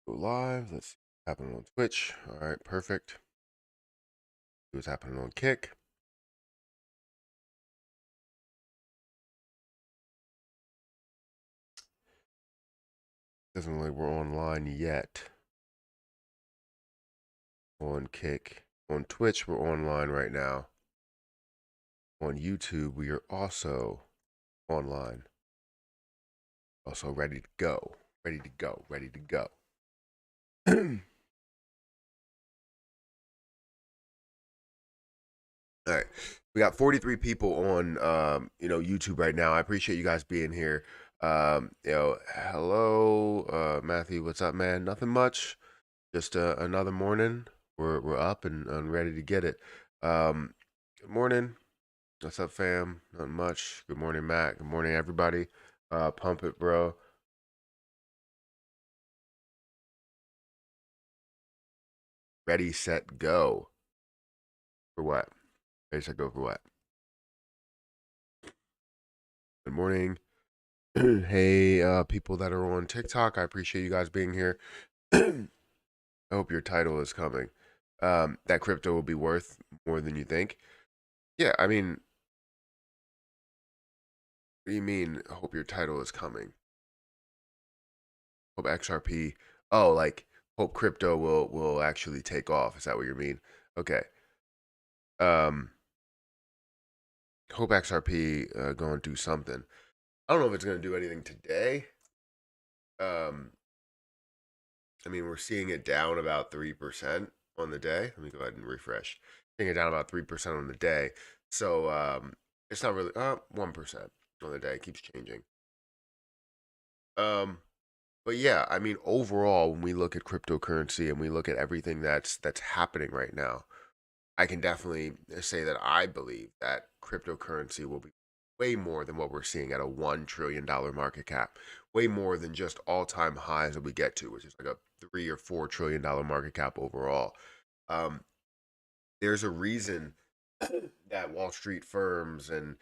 Go live. Let's see what's happening on Twitch. All right, perfect. See what's happening on Kick. Doesn't look like we're online yet. On Kick. On Twitch, we're online right now. On YouTube, we are also online. Also ready to go. Ready to go. Ready to go. All right. We got 43 people on YouTube right now. I appreciate you guys being here. Hello, Matthew, what's up, man? Nothing much. Just another morning. We're up and ready to get it. Good morning. What's up, fam? Not much. Good morning, Matt. Good morning, everybody. Pump it, bro. Ready, set, go. For what? Ready, set, go for what? Good morning. Hey, people that are on TikTok, I appreciate you guys being here. I hope your title is coming. That crypto will be worth more than you think. Yeah, I mean, what do you mean? Hope your title is coming. Hope XRP. Oh, like hope crypto will actually take off. Is that what you mean? Okay. Um, hope XRP going to do something. I don't know if it's going to do anything today. Um, I mean, we're seeing it down about 3% on the day. Let me go ahead and refresh. Seeing it down about 3% on the day. So it's not really 1% on the day. It keeps changing. Um, but yeah, I mean, overall, when we look at cryptocurrency and we look at everything that's happening right now, I can definitely say that I believe that cryptocurrency will be way more than what we're seeing at a $1 trillion market cap, way more than just all-time highs that we get to, which is like a $3 or $4 trillion market cap overall. Um, there's a reason that Wall Street firms and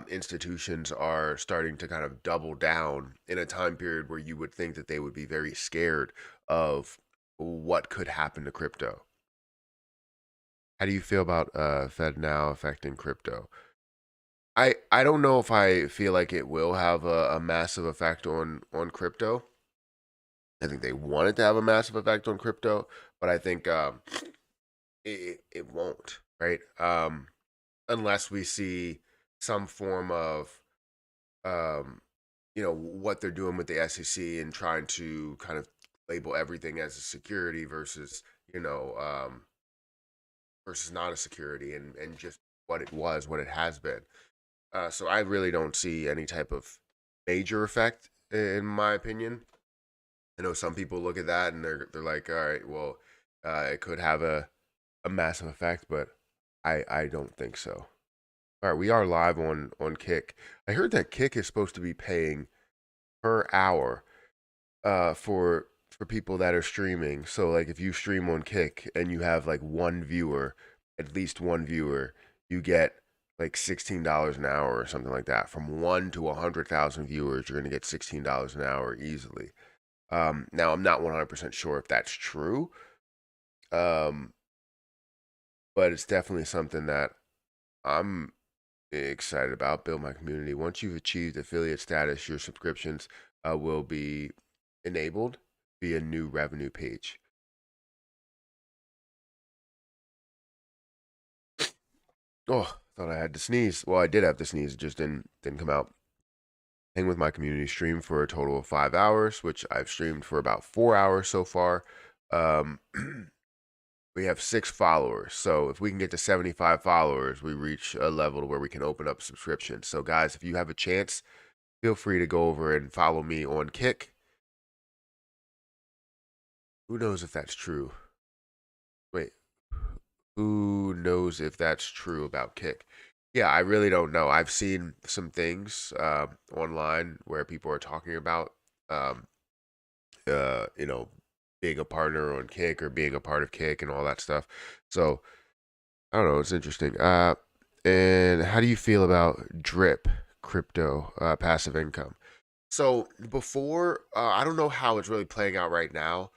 institutions are starting to kind of double down in a time period where you would think that they would be very scared of what could happen to crypto. How do you feel about Fed now affecting crypto? I don't know if I feel like it will have a massive effect on crypto. I think they want it to have a massive effect on crypto, but I think it won't, right? Unless we see some form of what they're doing with the SEC and trying to kind of label everything as a security versus you know versus not a security and just what it was, what it has been. So I really don't see any type of major effect in my opinion. I know some people look at that and they're like, all right, well, it could have a massive effect, but I don't think so. All right, we are live on Kick. I heard that Kick is supposed to be paying per hour for people that are streaming. So like if you stream on Kick and you have like one viewer, at least one viewer, you get like $16 an hour or something like that. From 1 to 100,000 viewers, you're gonna get $16 an hour easily. Now I'm not 100% sure if that's true, um, but it's definitely something that I'm excited about. Build my community. Once you've achieved affiliate status, your subscriptions will be enabled via new revenue page. Oh, thought I had to sneeze. Well, I did have to sneeze. It just didn't come out. Hang with my community stream for a total of 5 hours, which I've streamed for about 4 hours so far. Um, we have 6 followers, so if we can get to 75 followers, we reach a level where we can open up subscriptions. So, guys, if you have a chance, feel free to go over and follow me on Kick. Who knows if that's true? Wait, who knows if that's true about Kick? Yeah, I really don't know. I've seen some things online where people are talking about, um, uh, you know, being a partner on Kick or being a part of Kick and all that stuff. So I don't know. It's interesting. And how do you feel about drip crypto passive income? So before, I don't know how it's really playing out right now.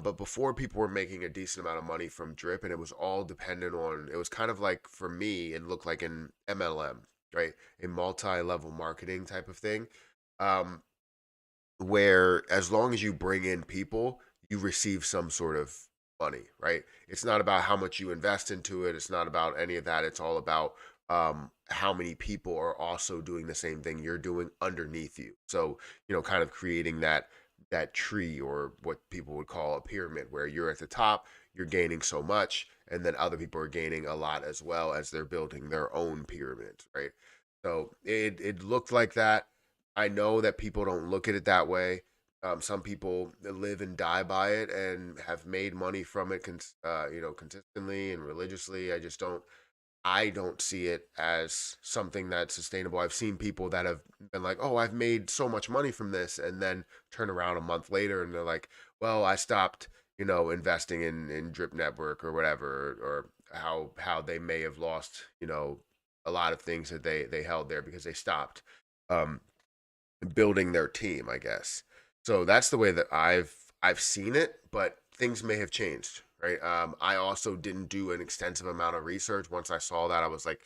But before, people were making a decent amount of money from drip, and it was all dependent on. It was kind of like, for me, it looked like an MLM, right? A multi-level marketing type of thing. Um, where as long as you bring in people, you receive some sort of money, right? It's not about how much you invest into it. It's not about any of that. It's all about how many people are also doing the same thing you're doing underneath you. So, kind of creating that tree, or what people would call a pyramid, where you're at the top, you're gaining so much, and then other people are gaining a lot as well, as they're building their own pyramids, right? So it looked like that. I know that people don't look at it that way. Some people live and die by it and have made money from it, consistently and religiously. I don't see it as something that's sustainable. I've seen people that have been like, "Oh, I've made so much money from this," and then turn around a month later and they're like, "Well, I stopped, investing in Drip Network or whatever," or how they may have lost, a lot of things that they held there because they stopped. Um, Building their team, I guess. So that's the way that I've seen it, but things may have changed, right? I also didn't do an extensive amount of research. Once I saw that, I was like,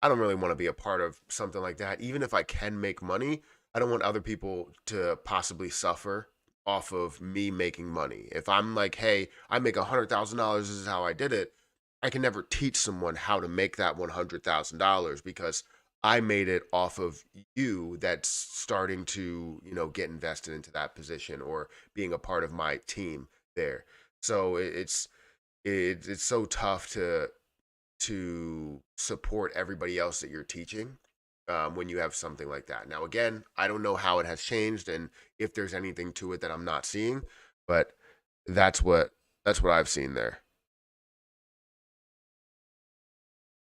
I don't really want to be a part of something like that. Even if I can make money, I don't want other people to possibly suffer off of me making money. If I'm like, hey, I make $100,000, this is how I did it. I can never teach someone how to make that $100,000, because I made it off of you that's starting to, get invested into that position, or being a part of my team there. So it's so tough to support everybody else that you're teaching, when you have something like that. Now, again, I don't know how it has changed, and if there's anything to it that I'm not seeing, but that's what that's what I've seen there.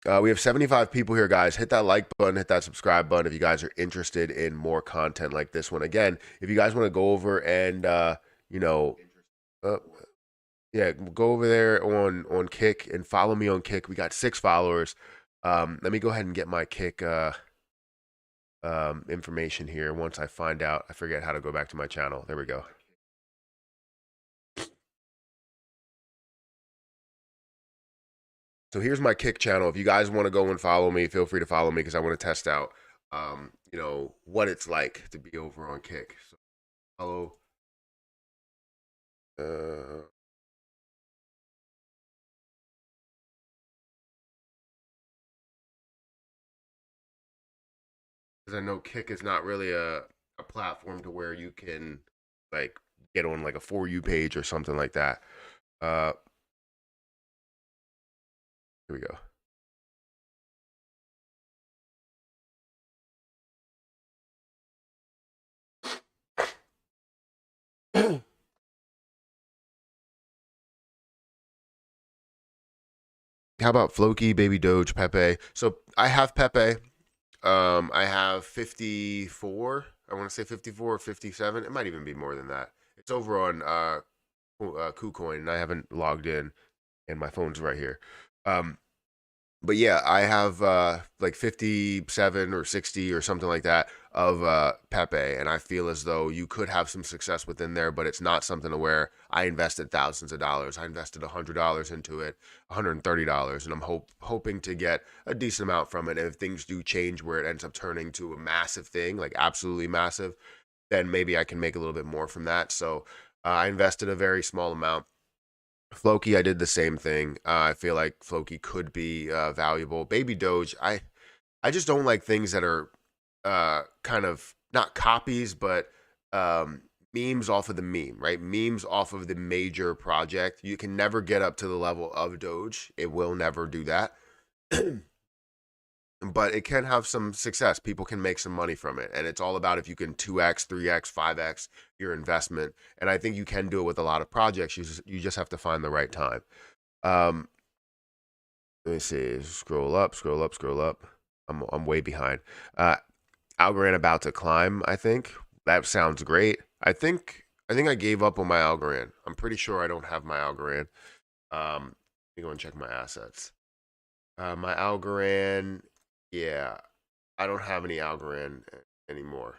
We have 75 people here, guys. Hit that like button, hit that subscribe button if you guys are interested in more content like this one. Again, if you guys want to go over and you know, uh, yeah, go over there on Kick and follow me on Kick. We got 6 followers. Let me go ahead and get my Kick information here. Once I find out, I forget how to go back to my channel. There we go. So here's my Kick channel. If you guys want to go and follow me, feel free to follow me, because I want to test out, what it's like to be over on Kick. So follow. Uh, because I know Kick is not really a platform to where you can, like, get on like a For You page or something like that. Uh, Here we go. How about Floki, Baby Doge, Pepe? So I have Pepe. I have 54. I want to say 54 or 57. It might even be more than that. It's over on KuCoin, and I haven't logged in, and my phone's right here. Um, but yeah, I have like 57 or 60 or something like that of Pepe, and I feel as though you could have some success within there, but it's not something to where I invested thousands of dollars. I invested $100 into it, $130, and I'm hoping to get a decent amount from it. And if things do change where it ends up turning to a massive thing, like absolutely massive, then maybe I can make a little bit more from that. So I invested a very small amount. Floki, I did the same thing. I feel like Floki could be valuable. Baby Doge, I just don't like things that are kind of not copies, but memes off of the meme, right? Memes off of the major project. You can never get up to the level of Doge. It will never do that. But it can have some success. People can make some money from it. And it's all about if you can 2x, 3x, 5x your investment. And I think you can do it with a lot of projects. You just have to find the right time. Um, Let me see. Scroll up, scroll up, scroll up. I'm way behind. Algorand about to climb, I think. That sounds great. I think I gave up on my Algorand. I'm pretty sure I don't have my Algorand. Let me go and check my assets. My Algorand, yeah, I don't have any Algorand anymore.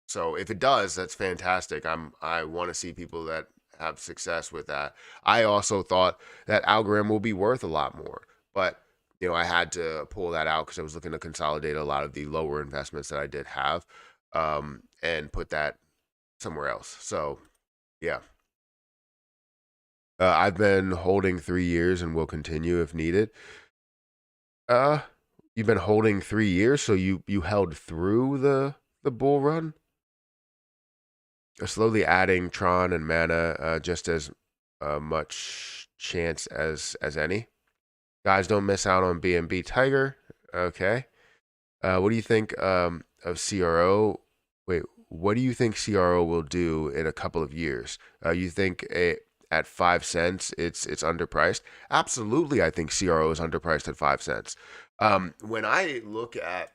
So if it does, that's fantastic. I want to see people that have success with that. I also thought that Algorand will be worth a lot more, but I had to pull that out because I was looking to consolidate a lot of the lower investments that I did have, and put that somewhere else. So yeah, I've been holding 3 years and will continue if needed. Uh, you've been holding 3 years, so you held through the bull run, slowly adding Tron and mana, just as much chance as any. Guys, don't miss out on BNB Tiger. Okay. What do you think of CRO? Wait, what do you think CRO will do in a couple of years? You think at 5 cents it's underpriced? Absolutely, I think CRO is underpriced at 5 cents. When I look at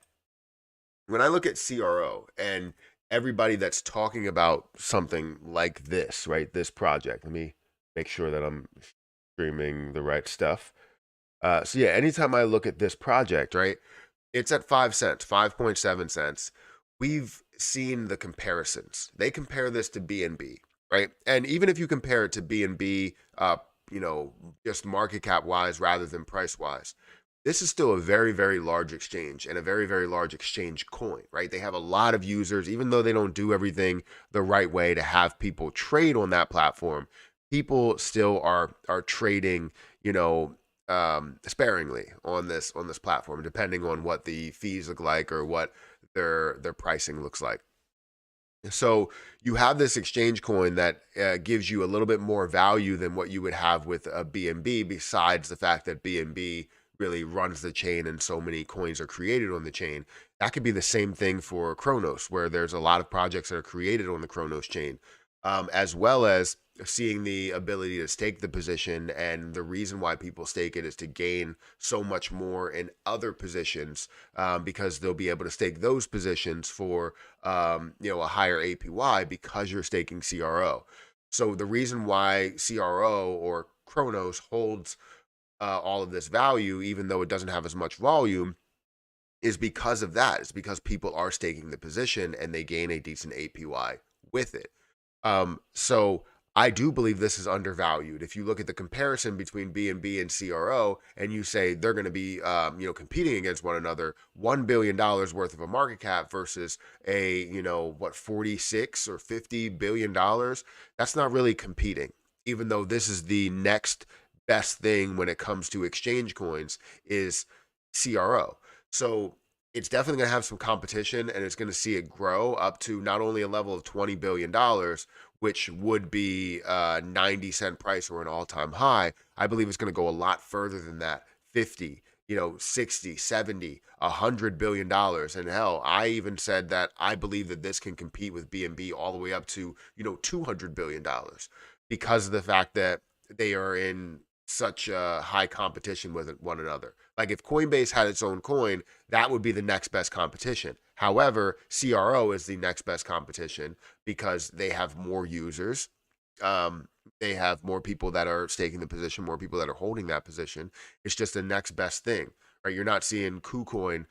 CRO and everybody that's talking about something like this, right? This project. Let me make sure that I'm streaming the right stuff. So yeah, anytime I look at this project, right, it's at 5 cents, 5.7 cents. We've seen the comparisons. They compare this to BNB, right? And even if you compare it to BNB, just market cap wise rather than price wise, this is still a very, very large exchange and a very, very large exchange coin, right? They have a lot of users, even though they don't do everything the right way to have people trade on that platform. People still are trading, sparingly on this platform, depending on what the fees look like or what their pricing looks like. So you have this exchange coin that gives you a little bit more value than what you would have with a BNB, besides the fact that BNB really runs the chain and so many coins are created on the chain. That could be the same thing for Kronos, where there's a lot of projects that are created on the Kronos chain, as well as seeing the ability to stake the position. And the reason why people stake it is to gain so much more in other positions, because they'll be able to stake those positions for a higher APY because you're staking CRO. So the reason why CRO or Kronos holds all of this value, even though it doesn't have as much volume, is because of that. It's because people are staking the position and they gain a decent APY with it. So I do believe this is undervalued. If you look at the comparison between BNB and CRO, and you say they're going to be, competing against one another, $1 billion worth of a market cap versus a, 46 or $50 billion, that's not really competing. Even though this is the next best thing when it comes to exchange coins is CRO. So it's definitely going to have some competition, and it's going to see it grow up to not only a level of $20 billion, which would be a 90-cent price or an all-time high. I believe it's going to go a lot further than that, 50, 60, 70, $100 billion. And hell, I even said that I believe that this can compete with BNB all the way up to, $200 billion, because of the fact that they are in such high competition with one another. Like if Coinbase had its own coin, that would be the next best competition. However, CRO is the next best competition because they have more users. They have more people that are staking the position, more people that are holding that position. It's just the next best thing, right? You're not seeing KuCoin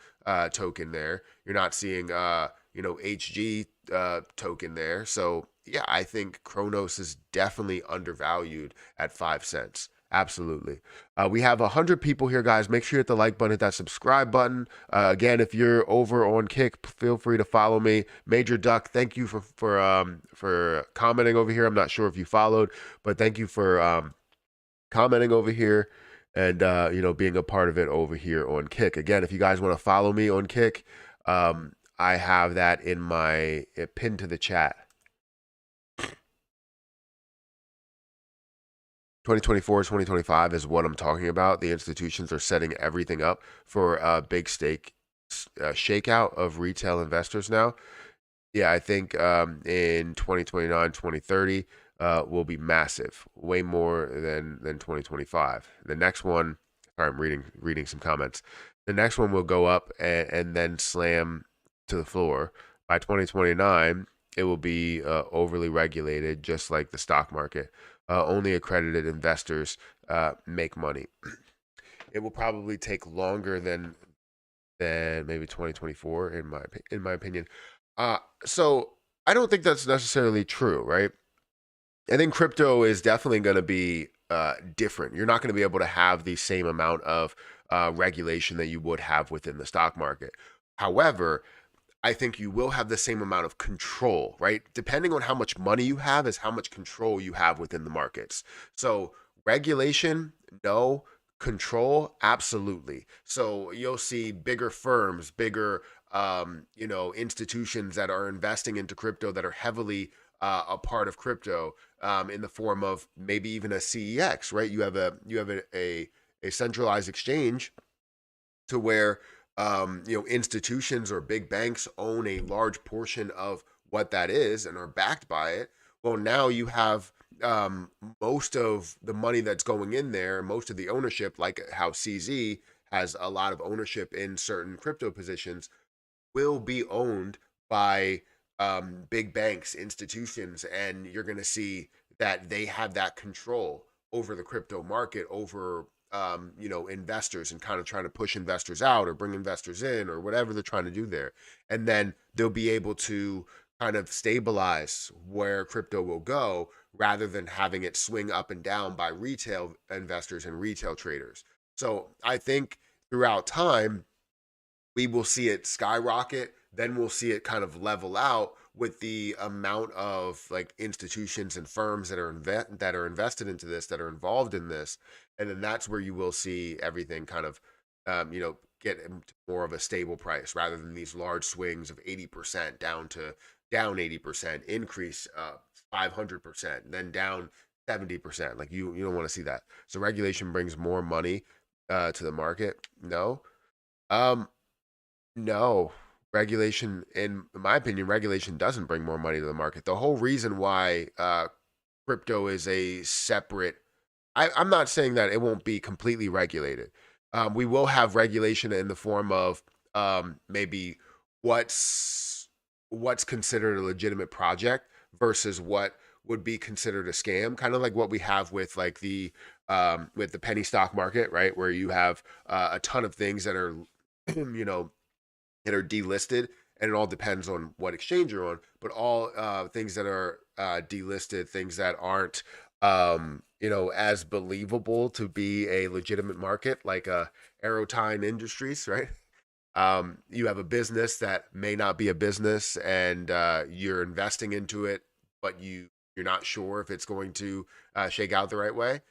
token there. You're not seeing HG token there. So yeah, I think Kronos is definitely undervalued at 5 cents. Absolutely. We have 100 people here, guys. Make sure you hit the like button, hit that subscribe button. Again, if you're over on Kick, feel free to follow me. Major Duck, thank you for commenting over here. I'm not sure if you followed, but thank you for commenting over here and being a part of it over here on Kick. Again, if you guys want to follow me on Kick, I have that in my pinned to the chat. 2024, 2025 is what I'm talking about. The institutions are setting everything up for a big shakeout of retail investors now. Yeah, I think in 2029, 2030 will be massive, way more than 2025. The next one, sorry, I'm reading some comments. The next one will go up and then slam to the floor. By 2029, it will be overly regulated, just like the stock market. Only accredited investors make money. It will probably take longer than maybe 2024 in my opinion. So I don't think that's necessarily true, right? I think crypto is definitely going to be different. You're not going to be able to have the same amount of regulation that you would have within the stock market. However, I think you will have the same amount of control, right? Depending on how much money you have, is how much control you have within the markets. So, regulation, no. Control, absolutely. So, you'll see bigger firms, bigger, institutions that are investing into crypto that are heavily a part of crypto in the form of maybe even a CEX, right? You have a centralized exchange to where institutions or big banks own a large portion of what that is and are backed by it. Well, now you have um, most of the money that's going in there, most of the ownership, like how CZ has a lot of ownership in certain crypto positions, will be owned by big banks, institutions, and you're going to see that they have that control over the crypto market, over investors, and kind of trying to push investors out or bring investors in or whatever they're trying to do there. And then they'll be able to kind of stabilize where crypto will go rather than having it swing up and down by retail investors and retail traders. So I think throughout time, we will see it skyrocket. Then we'll see it kind of level out with the amount of like institutions and firms that are invested into this, that are involved in this, and then that's where you will see everything kind of, get into more of a stable price rather than these large swings of 80% down to down 80%, increase 500%, then down 70%. Like you don't want to see that. So regulation brings more money to the market. No. Um, no, regulation, in my opinion, regulation doesn't bring more money to the market. The whole reason why crypto is a separate, I'm not saying that it won't be completely regulated. We will have regulation in the form of maybe what's what's considered a legitimate project versus what would be considered a scam, kind of like what we have with like the with the penny stock market, right? Where you have a ton of things that are you know that are delisted, and it all depends on what exchange you're on. But all things that are delisted, things that aren't, as believable to be a legitimate market, like Aerotine Industries, right? You have a business that may not be a business, and you're investing into it, but you're not sure if it's going to shake out the right way.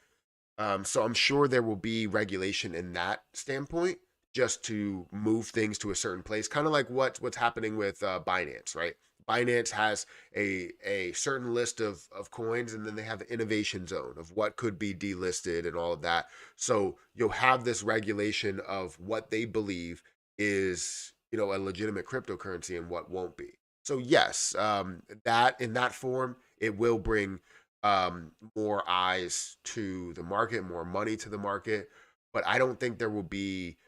So I'm sure there will be regulation in that standpoint, just to move things to a certain place, kind of like what's happening with Binance, right? Binance has a certain list of coins, and then they have the innovation zone of what could be delisted and all of that. So you'll have this regulation of what they believe is a legitimate cryptocurrency and what won't be. So yes, that in that form, it will bring more eyes to the market, more money to the market. But I don't think there will be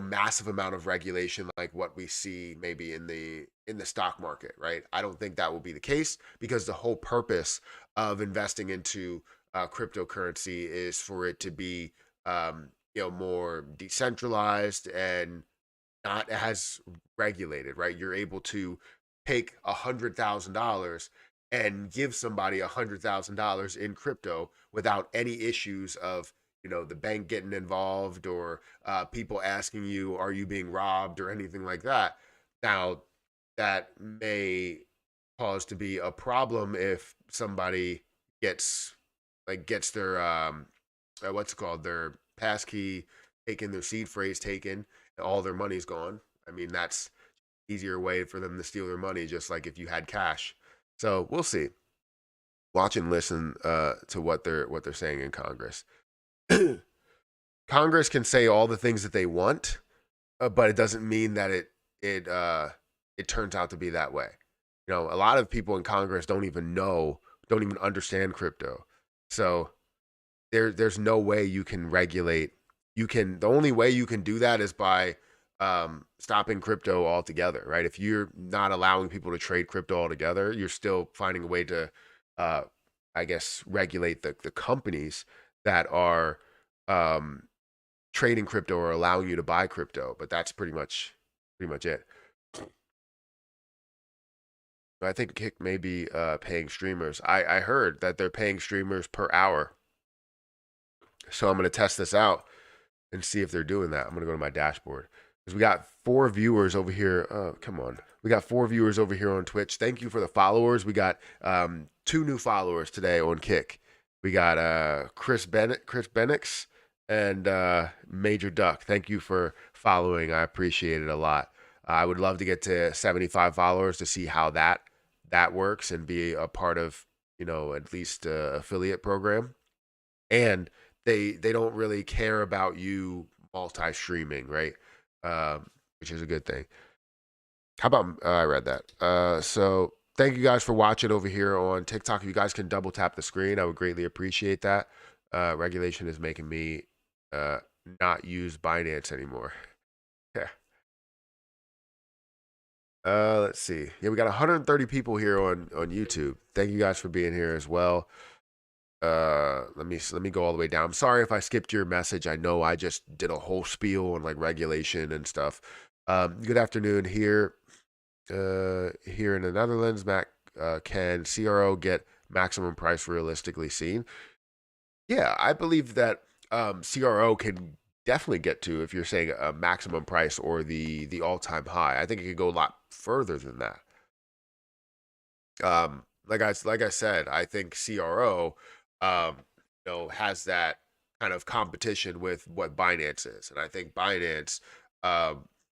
massive amount of regulation like what we see maybe in the stock market, right? I don't think that will be the case, because the whole purpose of investing into cryptocurrency is for it to be more decentralized and not as regulated, right? You're able to take $100,000 and give somebody $100,000 in crypto without any issues of the bank getting involved, or people asking you, "Are you being robbed?" or anything like that. Now, that may cause to be a problem if somebody gets gets their what's it called, their passkey taken, their seed phrase taken, and all their money's gone. I mean, that's easier way for them to steal their money, just like if you had cash. So we'll see. Watch and listen to what they're saying in Congress. Congress can say all the things that they want, but it doesn't mean that it turns out to be that way. A lot of people in Congress don't even understand crypto. So there's no way you can regulate. The only way you can do that is by stopping crypto altogether, right? If you're not allowing people to trade crypto altogether, you're still finding a way to, uh, I guess, regulate the companies that are um, trading crypto or allowing you to buy crypto. But that's pretty much it. I think Kick may be paying streamers. I heard that they're paying streamers per hour. So I'm going to test this out and see if they're doing that. I'm going to go to my dashboard because we got 4 viewers over here. Oh, come on. We got 4 viewers over here on Twitch. Thank you for the followers. We got 2 new followers today on Kick. We got Chris Bennix, and Major Duck. Thank you for following. I appreciate it a lot. I would love to get to 75 followers to see how that works and be a part of, at least affiliate program. And they don't really care about you multi-streaming, right? Which is a good thing. How about I read that. So thank you guys for watching over here on TikTok. If you guys can double tap the screen, I would greatly appreciate that. Regulation is making me not use Binance anymore. Yeah. Let's see. Yeah, we got 130 people here on YouTube. Thank you guys for being here as well. Let me go all the way down. I'm sorry if I skipped your message. I know I just did a whole spiel on like regulation and stuff. Good afternoon here. Here in the Netherlands, can CRO get maximum price realistically seen? Yeah, I believe that CRO can definitely get to, if you're saying a maximum price or the all-time high. I think it could go a lot further than that. Like I said, I think CRO, has that kind of competition with what Binance is, and I think Binance,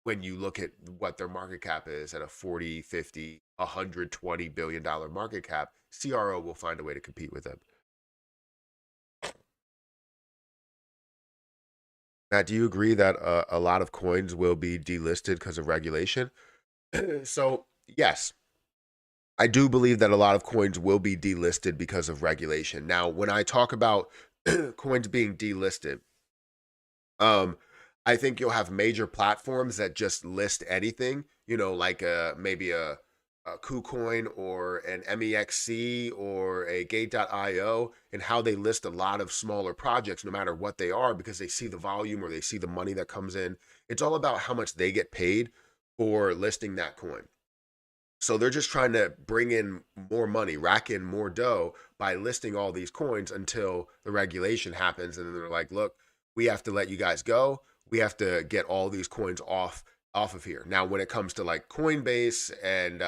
when you look at what their market cap is at a 40, 50, $120 billion market cap, CRO will find a way to compete with them. Matt, do you agree that a lot of coins will be delisted because of regulation? So yes, I do believe that a lot of coins will be delisted because of regulation. Now, when I talk about coins being delisted, um, I think you'll have major platforms that just list anything, like maybe a KuCoin or an MEXC or a Gate.io, and how they list a lot of smaller projects, no matter what they are, because they see the volume or they see the money that comes in. It's all about how much they get paid for listing that coin. So they're just trying to bring in more money, rack in more dough by listing all these coins until the regulation happens. And then they're like, look, we have to let you guys go. We have to get all these coins off of here. Now, when it comes to like Coinbase and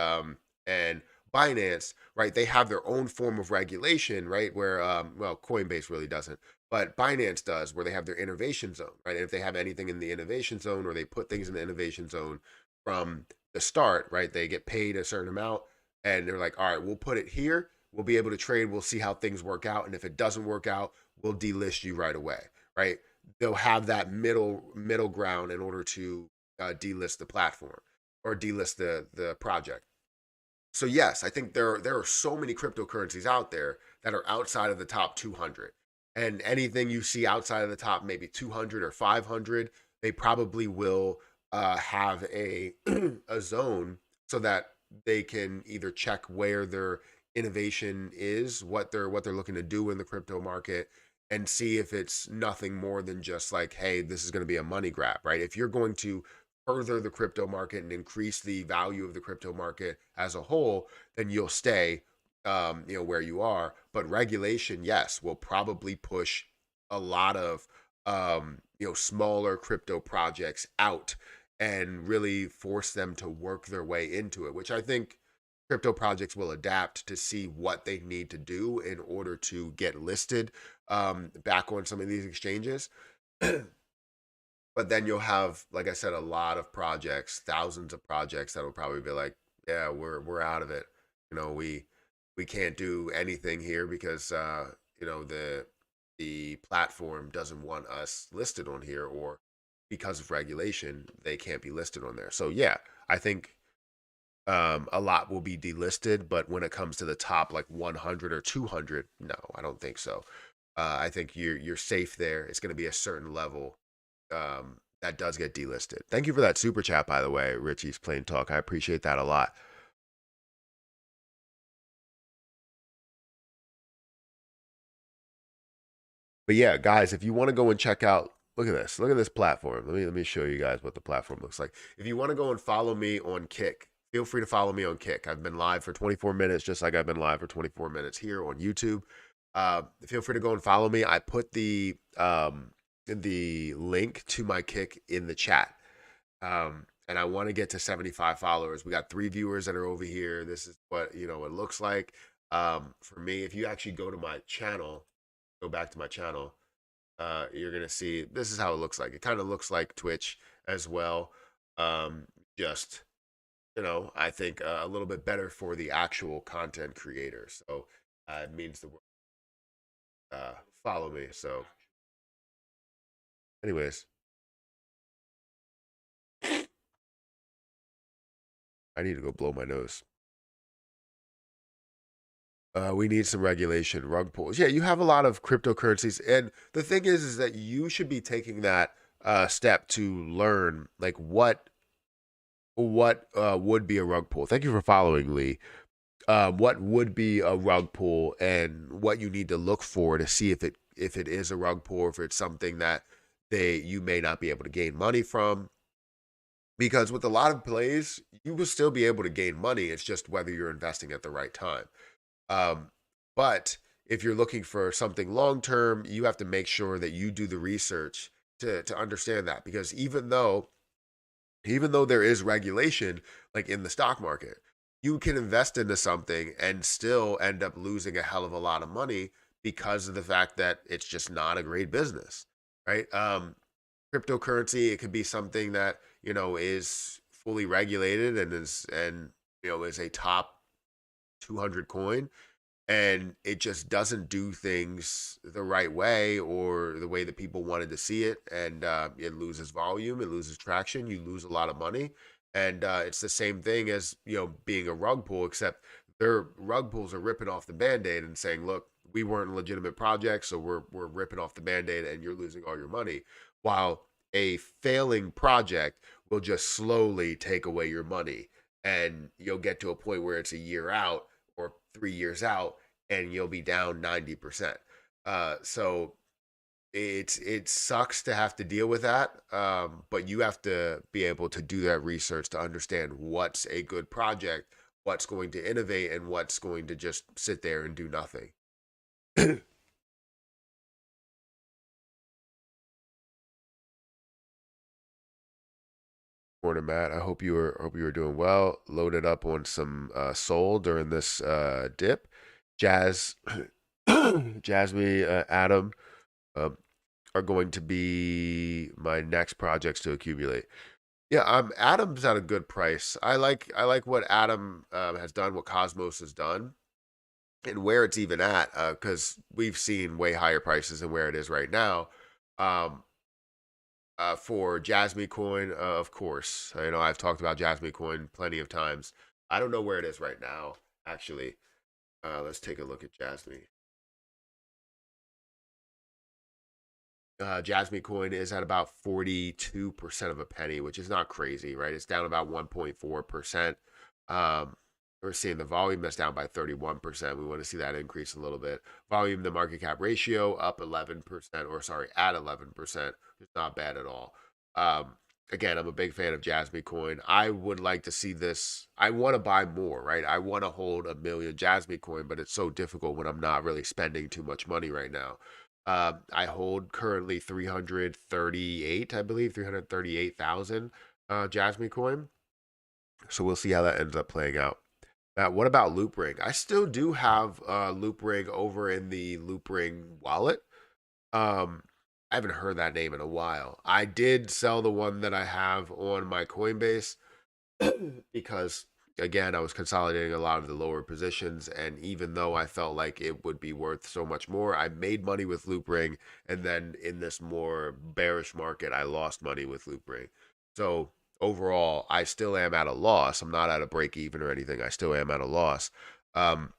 Binance, right, they have their own form of regulation, right? Where well, Coinbase really doesn't, but Binance does, where they have their innovation zone, right? And if they have anything in the innovation zone or they put things in the innovation zone from the start, right? They get paid a certain amount and they're like, all right, we'll put it here. We'll be able to trade. We'll see how things work out. And if it doesn't work out, we'll delist you right away, right? They'll have that middle ground in order to delist the platform or delist the project. So yes, I think there are so many cryptocurrencies out there that are outside of the top 200. And anything you see outside of the top maybe 200 or 500, they probably will have a a zone so that they can either check where their innovation is, what they're looking to do in the crypto market, and see if it's nothing more than just like, hey, this is going to be a money grab, right? If you're going to further the crypto market and increase the value of the crypto market as a whole, then you'll stay, where you are. But regulation, yes, will probably push a lot of, smaller crypto projects out and really force them to work their way into it, which I think crypto projects will adapt to see what they need to do in order to get listed back on some of these exchanges. But then you'll have, like I said, a lot of projects, thousands of projects that will probably be like, yeah, we're out of it. We can't do anything here because the platform doesn't want us listed on here, or because of regulation, they can't be listed on there. So yeah, I think a lot will be delisted, but when it comes to the top like 100 or 200, no, I don't think so. I think you're safe there. It's going to be a certain level that does get delisted. Thank you for that super chat, by the way, Richie's Plain Talk. I appreciate that a lot. But yeah, guys, if you want to go and check out, look at this. Look at this platform. Let me show you guys what the platform looks like. If you want to go and follow me on Kick, feel free to follow me on Kick. I've been live for 24 minutes, just like I've been live for 24 minutes here on YouTube. Feel free to go and follow me. I put the link to my Kick in the chat. And I want to get to 75 followers. We got 3 viewers that are over here. This is what it looks like. For me, if you actually go to my channel, go back to my channel, you're gonna see this is how it looks like. It kind of looks like Twitch as well. Just I think a little bit better for the actual content creator. So it means the word follow me. So, anyways, I need to go blow my nose. We need some regulation, rug pulls. Yeah, you have a lot of cryptocurrencies, and the thing is that you should be taking that step to learn like what would be a rug pull. Thank you for following, Lee. What would be a rug pull, and what you need to look for to see if it is a rug pull, or if it's something that you may not be able to gain money from. Because with a lot of plays, you will still be able to gain money. It's just whether you're investing at the right time. Um, but if you're looking for something long term, you have to make sure that you do the research to understand that. Because even though there is regulation, like in the stock market, you can invest into something and still end up losing a hell of a lot of money because of the fact that it's just not a great business, right? Cryptocurrency, it could be something that is fully regulated and is a top 200 coin, and it just doesn't do things the right way or the way that people wanted to see it, and it loses volume, it loses traction, you lose a lot of money. And it's the same thing as being a rug pull, except their rug pulls are ripping off the band-aid and saying, look, we weren't a legitimate project, so we're ripping off the band-aid and you're losing all your money, while a failing project will just slowly take away your money, and you'll get to a point where it's a year out or 3 years out, and you'll be down 90%. So it sucks to have to deal with that, but you have to be able to do that research to understand what's a good project, what's going to innovate, and what's going to just sit there and do nothing. Morning, Matt. I hope you were doing well. Loaded up on some Soul during this dip. Jazz, Jasmine, Adam are going to be my next projects to accumulate. Yeah, Adam's at a good price. I like what Adam has done, what Cosmos has done, and where it's even at. Because we've seen way higher prices than where it is right now. Um, for Jasmine Coin, of course. I've talked about Jasmine Coin plenty of times. I don't know where it is right now, actually. Let's take a look at Jasmine. Jasmine Coin is at about 42% of a penny, which is not crazy, right? It's down about 1.4%. Um, we're seeing the volume that's down by 31%. We want to see that increase a little bit. Volume to market cap ratio up 11%, or sorry, at 11%. It's not bad at all. Again, I'm a big fan of Jasmine Coin. I would like to see this. I want to buy more, right? I want to hold 1 million Jasmine Coin, but it's so difficult when I'm not really spending too much money right now. I hold currently 338, I believe, 338,000 Jasmine Coin. So we'll see how that ends up playing out. What about Loop Ring? I still do have Loop Ring over in the Loop Ring wallet. I haven't heard that name in a while. I did sell the one that I have on my Coinbase because, again, I was consolidating a lot of the lower positions, and even though I felt like it would be worth so much more, I made money with Loop Ring, and then in this more bearish market, I lost money with Loop Ring. So overall, I still am at a loss. I'm not at a break even or anything. I still am at a loss. Um,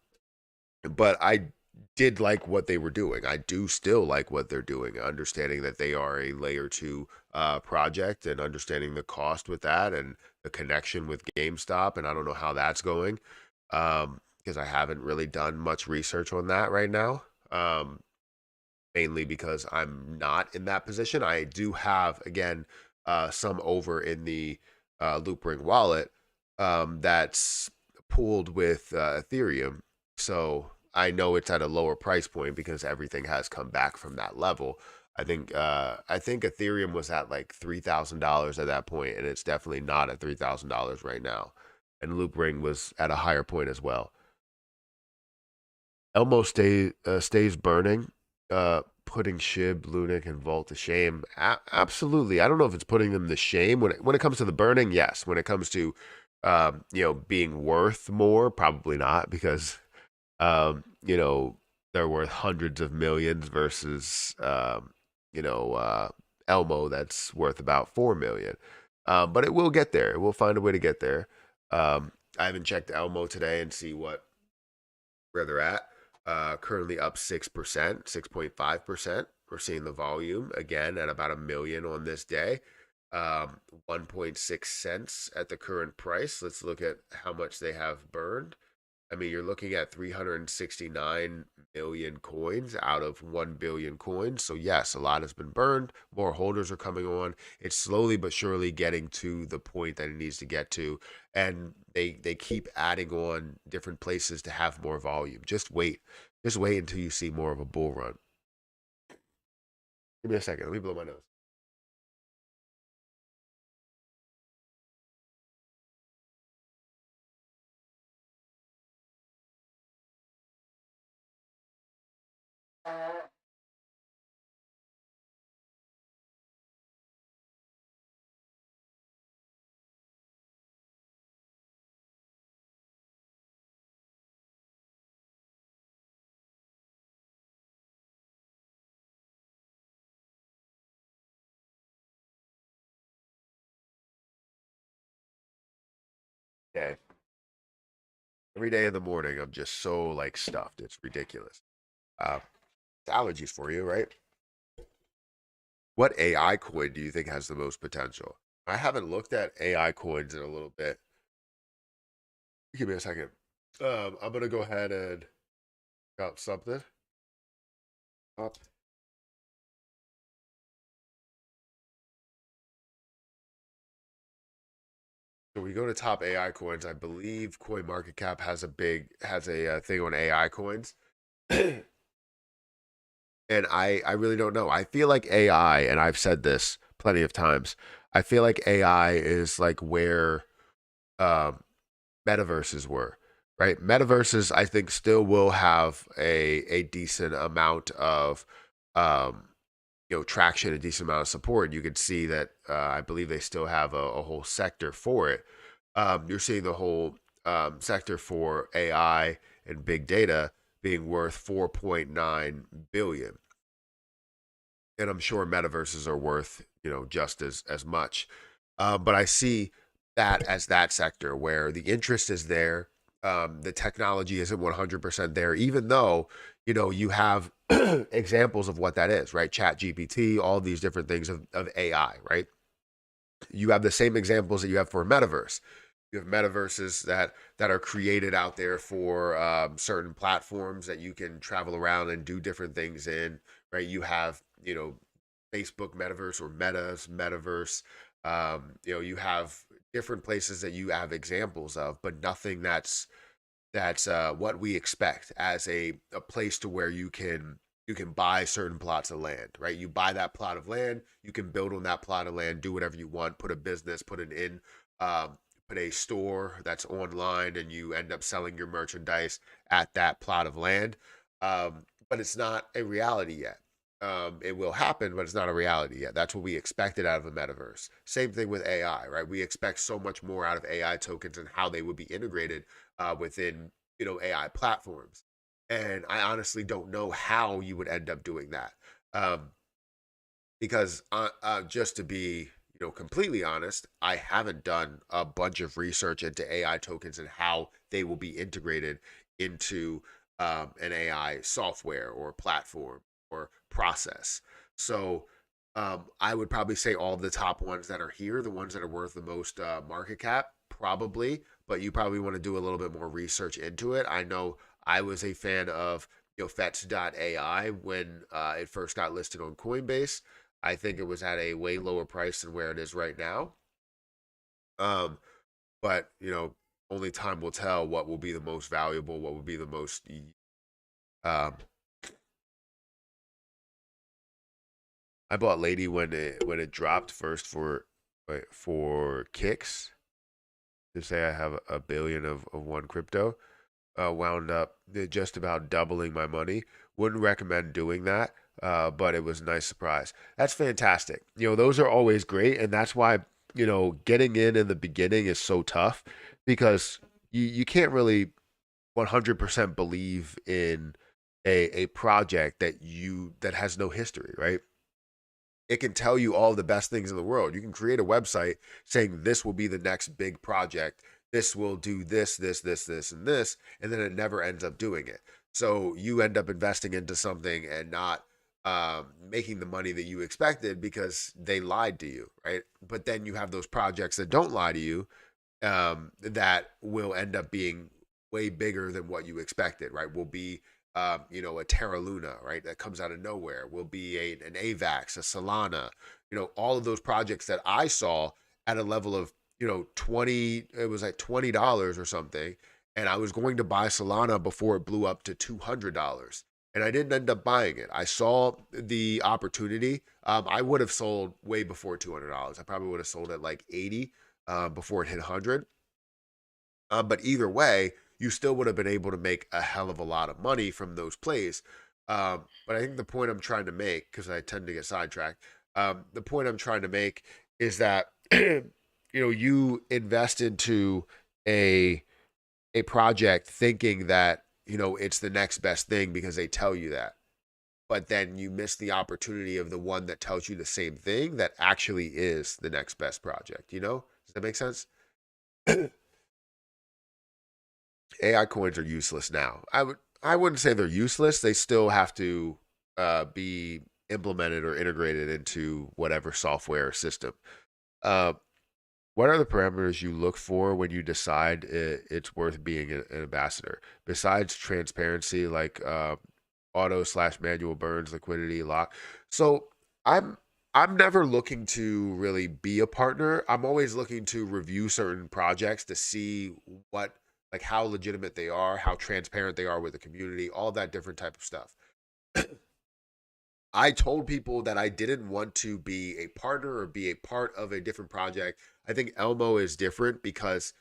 but I did like what they were doing. I do still like what they're doing, understanding that they are a layer two project, and understanding the cost with that and the connection with GameStop. And I don't know how that's going, because I haven't really done much research on that right now. Mainly because I'm not in that position. I do have, again, some over in the Loop Ring wallet, that's pooled with Ethereum. So I know it's at a lower price point because everything has come back from that level. I think Ethereum was at like $3,000 at that point, and it's definitely not at $3,000 right now. And Loop Ring was at a higher point as well. Elmo stays burning, putting Shib, Lunik, and Volt to shame. Absolutely. I don't know if it's putting them to shame when it comes to the burning. Yes. When it comes to being worth more, probably not because you know they're worth hundreds of millions versus you know Elmo that's worth about 4 million. But it will get there. It will find a way to get there. I haven't checked Elmo today and see where they're at. Currently up 6%, 6.5%. We're seeing the volume again at about a million on this day. 1.6 cents at the current price. Let's look at how much they have burned. I mean, you're looking at 369 million coins out of 1 billion coins. So, yes, a lot has been burned. More holders are coming on. It's slowly but surely getting to the point that it needs to get to. And they keep adding on different places to have more volume. Just wait. Just wait until you see more of a bull run. Give me a second. Let me blow my nose. Okay. Every day in the morning, I'm just so like stuffed. It's ridiculous. Uh, it's allergies for you, right? What AI coin do you think has the most potential? I haven't looked at AI coins in a little bit. Give me a second. I'm gonna go ahead and drop something up. So we go to top AI coins. I believe Coin Market Cap has a thing on AI coins, and I really don't know. I feel like AI, and I've said this plenty of times. I feel like AI is like where um, metaverses were, right? Metaverses, I think, still will have a decent amount of um, traction, a decent amount of support. You could see that I believe they still have a whole sector for it. You're seeing the whole sector for AI and big data being worth 4.9 billion, and I'm sure metaverses are worth just as much. But I see that as that sector where the interest is there. The technology isn't 100% there, even though you have examples of what that is, right? Chat GPT, all these different things of AI, right? You have the same examples that you have for a metaverse. You have metaverses that are created out there for certain platforms that you can travel around and do different things in, right? You have Facebook metaverse or Meta's metaverse. You have different places that you have examples of, but nothing that's what we expect as a place to where you can buy certain plots of land, right? You buy that plot of land, you can build on that plot of land, do whatever you want, put a business, put an in, put a store that's online, and you end up selling your merchandise at that plot of land. But it's not a reality yet. It will happen, but it's not a reality yet. That's what we expected out of a metaverse. Same thing with AI, right? We expect so much more out of AI tokens and how they would be integrated within AI platforms. And I honestly don't know how you would end up doing that, um, because just to be completely honest, I haven't done a bunch of research into AI tokens and how they will be integrated into an AI software or platform or process. So I would probably say all of the top ones that are here, the ones that are worth the most market cap, probably. But you probably want to do a little bit more research into it. I know I was a fan of Fetch.ai when it first got listed on Coinbase. I think it was at a way lower price than where it is right now. Um, but only time will tell what will be the most valuable, what will be the most. Um, I bought Lady when it dropped first for kicks to say I have a billion of one crypto. Wound up just about doubling my money. Wouldn't recommend doing that, but it was a nice surprise. That's fantastic. Those are always great, and that's why getting in the beginning is so tough because you can't really 100% believe in a project that has no history, right? It can tell you all the best things in the world. You can create a website saying this will be the next big project. This will do this, and then it never ends up doing it. So you end up investing into something and not making the money that you expected because they lied to you, right? But then you have those projects that don't lie to you, that will end up being way bigger than what you expected, right? Will be, a Terra Luna, right? That comes out of nowhere. Will be an AVAX, a Solana, all of those projects that I saw at a level of, 20, it was like $20 or something. And I was going to buy Solana before it blew up to $200. And I didn't end up buying it. I saw the opportunity. I would have sold way before $200. I probably would have sold at like 80 before it hit 100. But either way, you still would have been able to make a hell of a lot of money from those plays. But I think the point I'm trying to make, because I tend to get sidetracked, the point I'm trying to make is that you invest into a a project thinking that it's the next best thing because they tell you that, but then you miss the opportunity of the one that tells you the same thing that actually is the next best project. Does that make sense? AI coins are useless now. I wouldn't say they're useless. They still have to be implemented or integrated into whatever software system. Uh, what are the parameters you look for when you decide it's worth being an ambassador? Besides transparency, like auto/manual burns, liquidity, lock. So I'm I'm never looking to really be a partner. I'm always looking to review certain projects to see what like how legitimate they are, how transparent they are with the community, all that different type of stuff. I told people that I didn't want to be a partner or be a part of a different project. I think Elmo is different because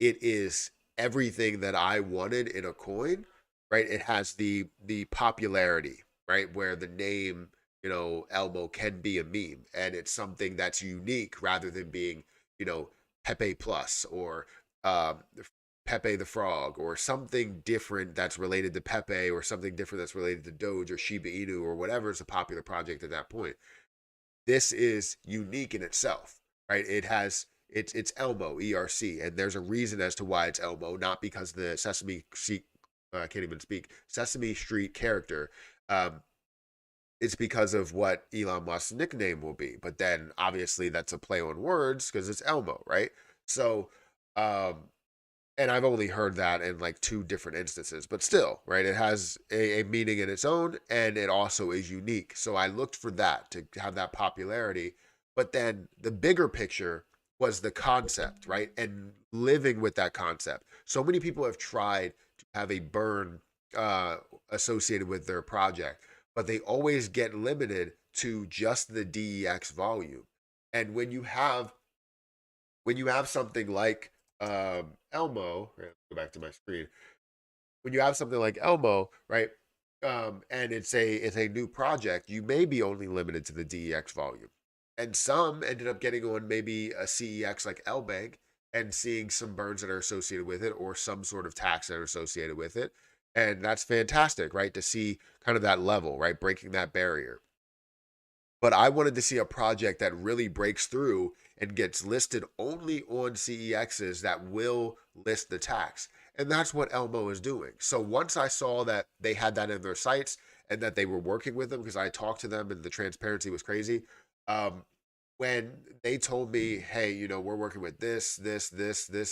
it is everything that I wanted in a coin, right? It has the popularity, right? Where the name, Elmo can be a meme and it's something that's unique rather than being, Pepe Plus or um, Pepe the Frog or something different that's related to Pepe or something different that's related to Doge or Shiba Inu or whatever is a popular project at that point. This is unique in itself, right? It's Elmo ERC, and there's a reason as to why it's Elmo, not because the I can't even speak Sesame Street character. Um, it's because of what Elon Musk's nickname will be. But then obviously that's a play on words because it's Elmo, right? So um, and I've only heard that in like two different instances, but still, right? It has a meaning in its own and it also is unique. So I looked for that to have that popularity. But then the bigger picture was the concept, right? And living with that concept. So many people have tried to have a burn uh, associated with their project, but they always get limited to just the DEX volume. And when you have something like Elmo, right, go back to my screen. When you have something like Elmo, right, and it's a new project, you may be only limited to the DEX volume, and some ended up getting on maybe a CEX like LBank and seeing some burns that are associated with it or some sort of tax that are associated with it, and that's fantastic, right, to see kind of that level, right, breaking that barrier. But I wanted to see a project that really breaks through and gets listed only on CEXs that will list the tax. And that's what Elmo is doing. So once I saw that they had that in their sites and that they were working with them, because I talked to them and the transparency was crazy. Um, when they told me, hey, we're working with this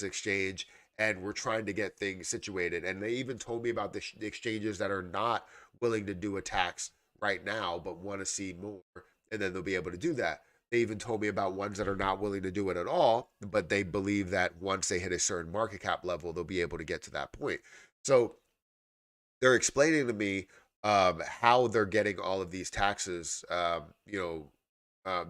exchange and we're trying to get things situated. And they even told me about the exchanges that are not willing to do a tax right now, but want to see more and then they'll be able to do that. They even told me about ones that are not willing to do it at all, but they believe that once they hit a certain market cap level, they'll be able to get to that point. So they're explaining to me how they're getting all of these taxes,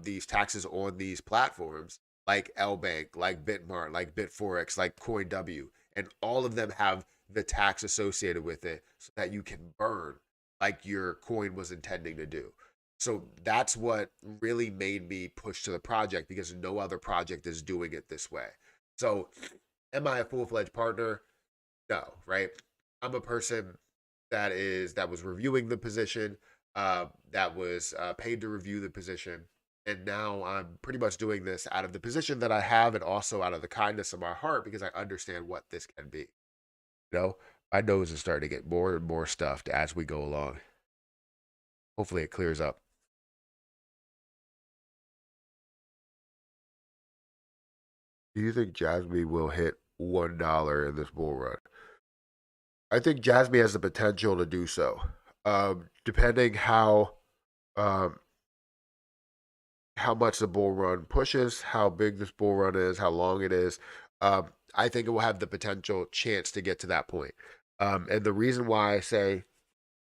these taxes on these platforms like LBank, like Bitmart, like Bitforex, like CoinW, and all of them have the tax associated with it so that you can burn like your coin was intending to do. So that's what really made me push to the project because no other project is doing it this way. So, am I a full fledged partner? No, right? I'm a person that was reviewing the position, that was paid to review the position, and now I'm pretty much doing this out of the position that I have, and also out of the kindness of my heart because I understand what this can be. You know, my nose is starting to get more and more stuffed as we go along. Hopefully, it clears up. Do you think Jasmine will hit $1 in this bull run? I think Jasmine has the potential to do so. Depending um, how much the bull run pushes, how big this bull run is, how long it is. I think it will have the potential chance to get to that point. And the reason why I say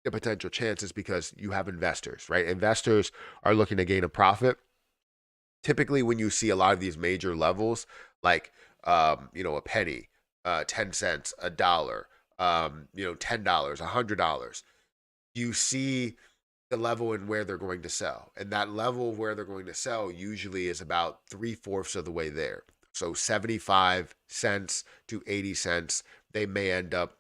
the potential chance is because you have investors, right? Investors are looking to gain a profit. Typically, when you see a lot of these major levels, like a penny, 10 cents, a dollar, $10, $100, you see the level and where they're going to sell. And that level where they're going to sell usually is about three-fourths of the way there. So 75 cents to 80 cents, they may end up,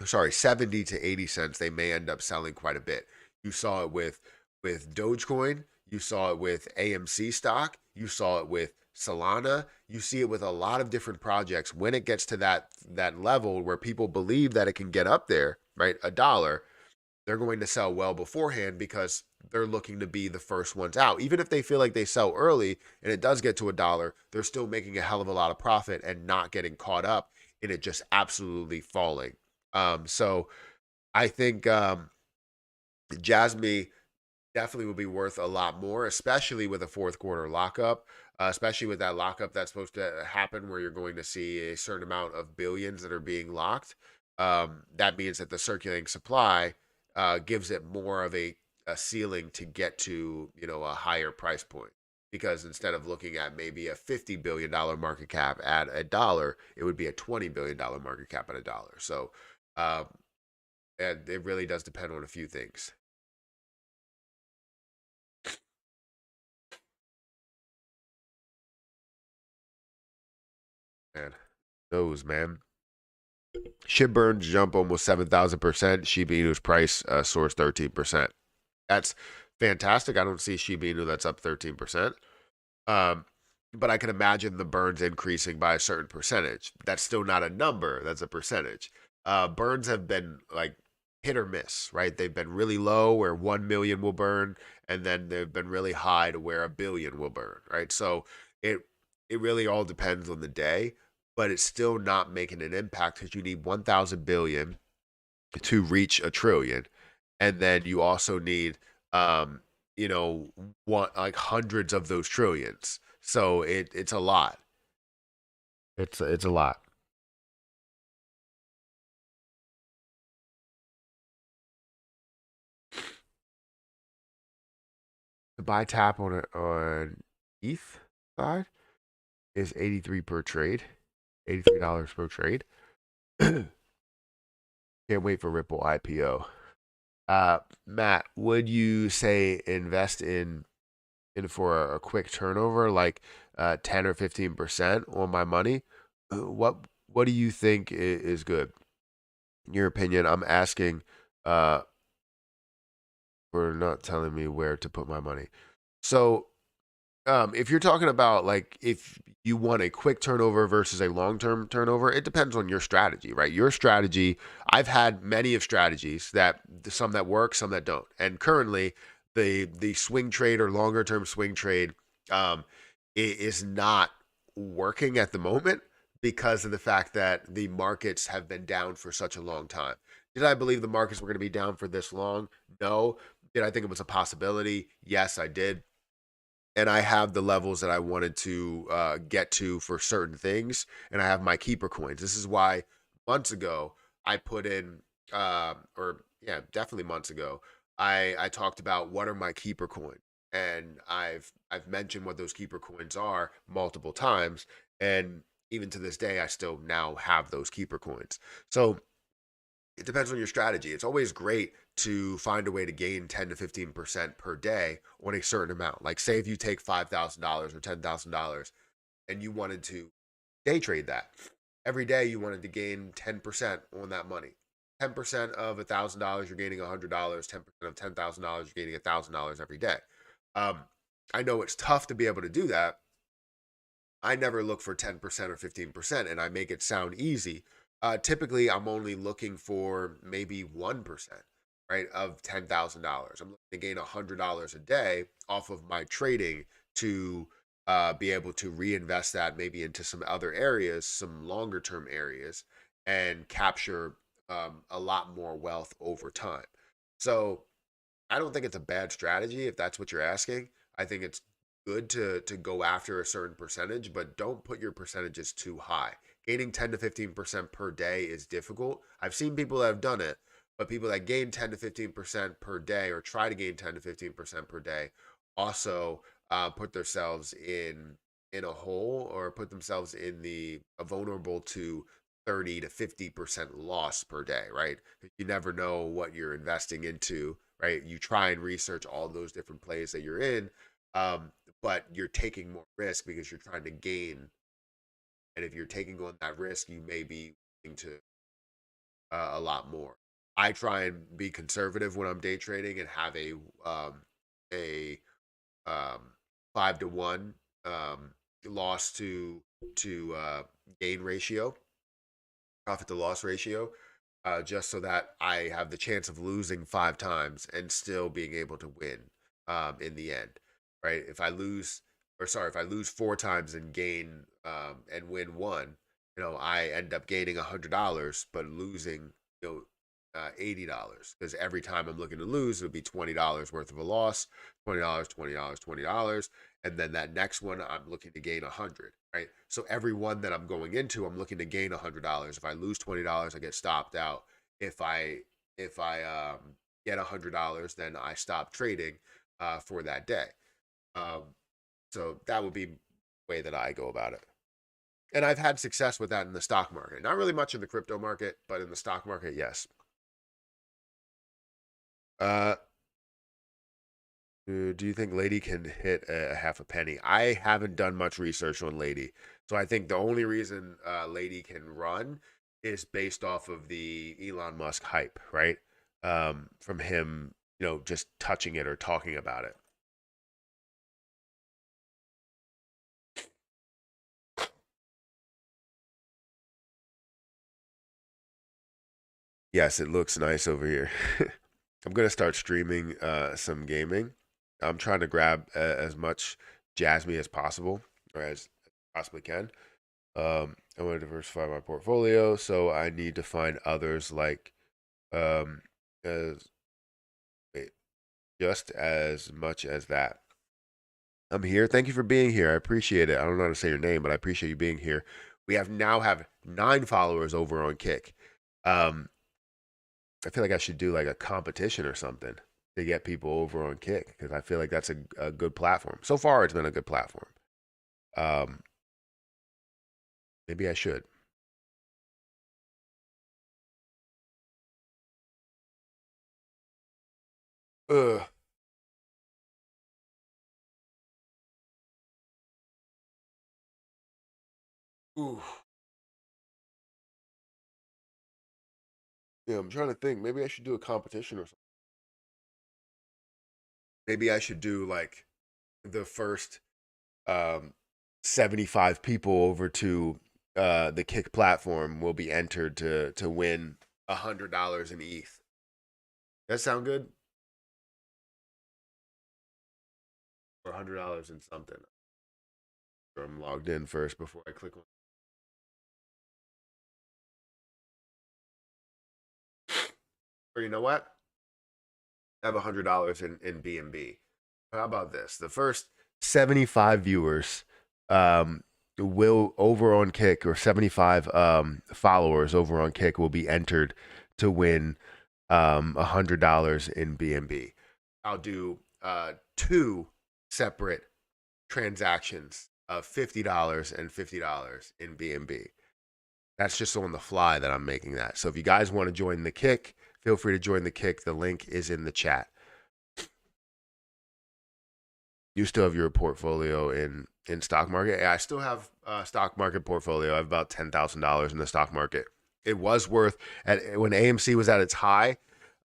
sorry, 70 to 80 cents, they may end up selling quite a bit. You saw it with Dogecoin, you saw it with AMC stock, you saw it with Solana, you see it with a lot of different projects. When it gets to that level where people believe that it can get up there, right? A dollar, they're going to sell well beforehand because they're looking to be the first ones out. Even if they feel like they sell early and it does get to a dollar, they're still making a hell of a lot of profit and not getting caught up in it just absolutely falling. So I think Jasmine definitely will be worth a lot more, especially with a fourth quarter lockup, especially with that lockup that's supposed to happen where you're going to see a certain amount of billions that are being locked. That means that the circulating supply gives it more of a ceiling to get to, a higher price point. Because instead of looking at maybe a $50 billion market cap at a dollar, it would be a $20 billion market cap at a dollar. So, um, and it really does depend on a few things, man. Those, man. Shit burns jump almost 7,000%. Shiba Inu's price soars 13%. That's fantastic. I don't see Shiba Inu that's up 13%. Um, but I can imagine the burns increasing by a certain percentage. That's still not a number, that's a percentage. Burns have been like hit or miss, right? They've been really low where 1 million will burn, and then they've been really high to where a billion will burn, right? So it it really all depends on the day, but it's still not making an impact because you need 1,000 billion to reach a trillion, and then you also need um you know like hundreds of those trillions. So it's a lot. It's a lot. To buy tap on ETH side is 83 per trade, $83 per trade. Can't wait for Ripple IPO. Matt, would you say invest in for a quick turnover, like 10 or 15% on my money? What do you think is good? In your opinion, I'm asking uh, for not telling me where to put my money. So if you're talking about like if you want a quick turnover versus a long-term turnover, it depends on your strategy, right? Your strategy, I've had many of strategies that some that work, some that don't. And currently the swing trade or longer term swing trade um is not working at the moment because of the fact that the markets have been down for such a long time. Did I believe the markets were going to be down for this long? No. Did I think it was a possibility? Yes, I did. and I have the levels that I wanted to get to for certain things, and I have my keeper coins. This is why months ago I put in, or yeah, definitely months ago, I talked about what are my keeper coins, and I've mentioned what those keeper coins are multiple times, and even to this day, I still now have those keeper coins. So it depends on your strategy. It's always great to find a way to gain 10 to 15% per day on a certain amount. Like, say, if you take $5,000 or $10,000 and you wanted to day trade that, every day you wanted to gain 10% on that money. 10% of $1,000, you're gaining $100. 10% of $10,000, you're gaining $1,000 every day. Um, I know it's tough to be able to do that. I never look for 10% or 15%, and I make it sound easy. Typically, I'm only looking for maybe 1%, right, of $10,000. I'm looking to gain $100 a day off of my trading to be able to reinvest that maybe into some other areas, some longer term areas, and capture a lot more wealth over time. So I don't think it's a bad strategy if that's what you're asking. I think it's good to go after a certain percentage, but don't put your percentages too high. Gaining 10 to 15% per day is difficult. I've seen people that have done it, but people that gain 10 to 15% per day or try to gain 10 to 15% per day also put themselves in a hole or put themselves in the vulnerable to 30 to 50% loss per day, right? You never know what you're investing into, right? You try and research all those different plays that you're in, um, but you're taking more risk because you're trying to gain. And if you're taking on that risk, you may be willing to a lot more. I try and be conservative when I'm day trading and have a um, 5 to 1 um, loss to gain ratio, profit to loss ratio, just so that I have the chance of losing 5 times and still being able to win in the end, right? If I lose 4 times and gain and win one, I end up gaining $100, but losing, $80 because every time I'm looking to lose, it'll be $20 worth of a loss, $20, $20, $20, and then that next one I'm looking to gain 100, right? So every one that I'm going into, I'm looking to gain $100. If I lose $20, I get stopped out. If I get $100, then I stop trading for that day. Um, so that would be the way that I go about it. And I've had success with that in the stock market. Not really much in the crypto market, but in the stock market, yes. Uh, do you think Lady can hit a half a penny? I haven't done much research on Lady, so I think the only reason Lady can run is based off of the Elon Musk hype, right? From him, just touching it or talking about it. Yes, it looks nice over here. I'm gonna start streaming some gaming. I'm trying to grab as much Jasmine as possible, or as possibly can. I want to diversify my portfolio, so I need to find others like um, as wait, just as much as that. I'm here. Thank you for being here. I appreciate it. I don't know how to say your name, but I appreciate you being here. We have 9 followers over on Kick. Um, I feel like I should do like a competition or something to get people over on Kick because I feel like that's a good platform. So far, it's been a good platform. Um, Maybe I should. Ugh. Ooh. Yeah, I'm trying to think. Maybe I should do a competition or something. Maybe I should do like the first um 75 people over to the Kick platform will be entered to win $100 in ETH. That sound good? Or $100 in something. I'm logged in first before I click on. Or you know what? I have $100 in BNB. How about this? The first 75 viewers will over on Kick, or 75 followers over on Kick will be entered to win $100 in BNB. I'll do two separate transactions of $50 and $50 in BNB. That's just on the fly that I'm making that. So if you guys want to join the Kick, feel free to join the Kick. The link is in the chat. You still have your portfolio in stock market? Yeah, I still have a stock market portfolio. I have about $10,000 in the stock market. It was worth when AMC was at its high.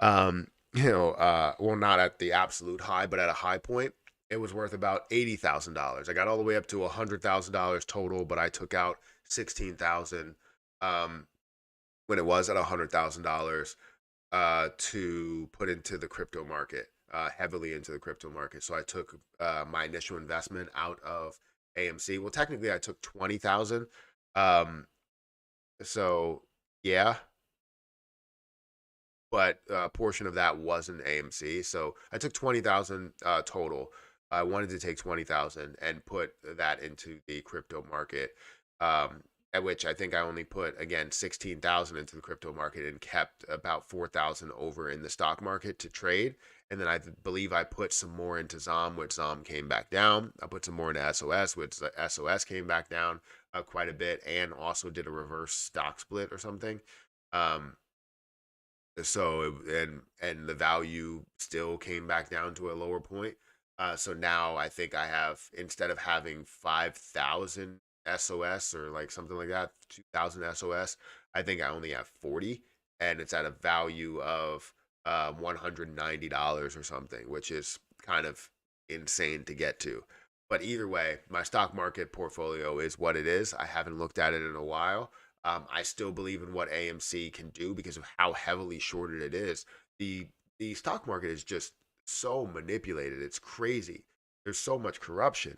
Well, not at the absolute high, but at a high point, it was worth about $80,000. I got all the way up to $100,000 total, but I took out 16,000 when it was at $100,000 to put into the crypto market, heavily into the crypto market. So I took my initial investment out of AMC. Well, technically, I took 20,000. So yeah, but a portion of that wasn't AMC. So I took 20,000 total. I wanted to take 20,000 and put that into the crypto market. At which I think I only put, again, 16,000 into the crypto market and kept about 4,000 over in the stock market to trade. And then I believe I put some more into ZOM, which ZOM came back down. I put some more into SOS, which the SOS came back down quite a bit, and also did a reverse stock split or something. So and the value still came back down to a lower point. So now I think I have, instead of having 5,000 SOS or like something like that, 2,000 SOS, I think I only have 40, and it's at a value of $190 or something, which is kind of insane to get to. But either way, my stock market portfolio is what it is. I haven't looked at it in a while. I still believe in what AMC can do because of how heavily shorted it is. The stock market is just so manipulated. It's crazy. There's so much corruption.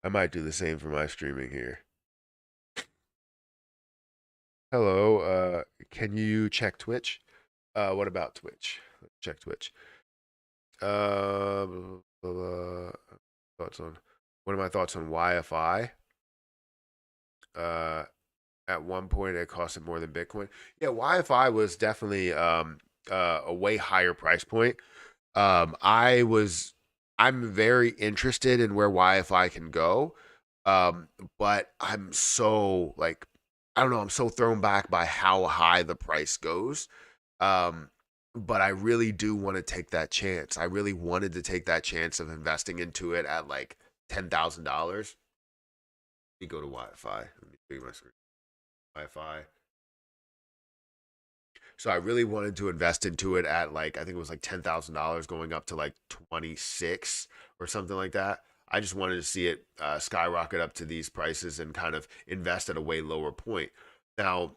I might do the same for my streaming here. Hello, can you check Twitch? What about Twitch? Let's check Twitch. Thoughts on What are my thoughts on YFI? At one point, it costed more than Bitcoin. Yeah, YFI was definitely a way higher price point. Um, I was, I'm very interested in where YFI can go, um, but I'm so like, I don't know, I'm so thrown back by how high the price goes. Um, but I really do want to take that chance. I really wanted to take that chance of investing into it at like $10,000. Let me go to Wi-Fi. Let me show you my screen. Wi-Fi. So I really wanted to invest into it at like, I think it was like $10,000 going up to like 26 or something like that. I just wanted to see it skyrocket up to these prices and kind of invest at a way lower point. Now,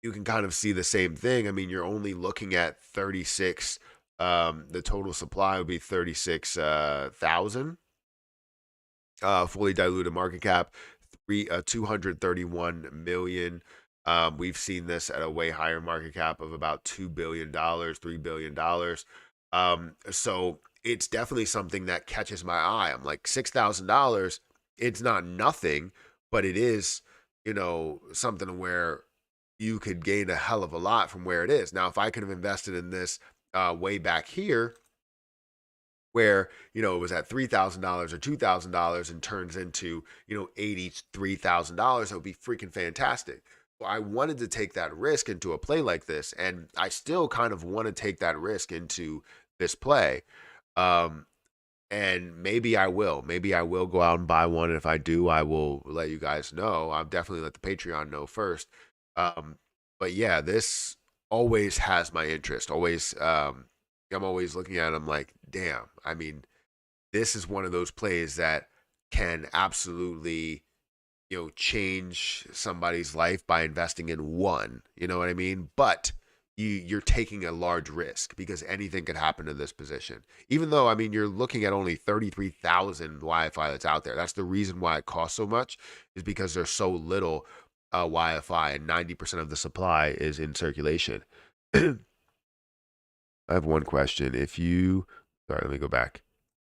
you can kind of see the same thing. I mean, you're only looking at 36. The total supply would be 36,000. Fully diluted market cap, 231 million. We've seen this at a way higher market cap of about $2 billion, $3 billion. So it's definitely something that catches my eye. I'm like, $6,000. It's not nothing, but it is, something where you could gain a hell of a lot from where it is. Now, if I could have invested in this way back here, where it was at $3,000 or $2,000 and turns into $83,000, that would be freaking fantastic. So I wanted to take that risk into a play like this, and I still kind of want to take that risk into this play. Um, and maybe I will. Maybe I will go out and buy one. And if I do, I will let you guys know. I'll definitely let the Patreon know first. Um, but yeah, this always has my interest. Always, I'm always looking at them like, damn. I mean, this is one of those plays that can absolutely, change somebody's life by investing in one. You know what I mean? But you're taking a large risk because anything could happen to this position. Even though, I mean, you're looking at only 33,000 Wi-Fi that's out there. That's the reason why it costs so much, is because there's so little. YFI, and 90% of the supply is in circulation. I have one question. If you, sorry, let me go back.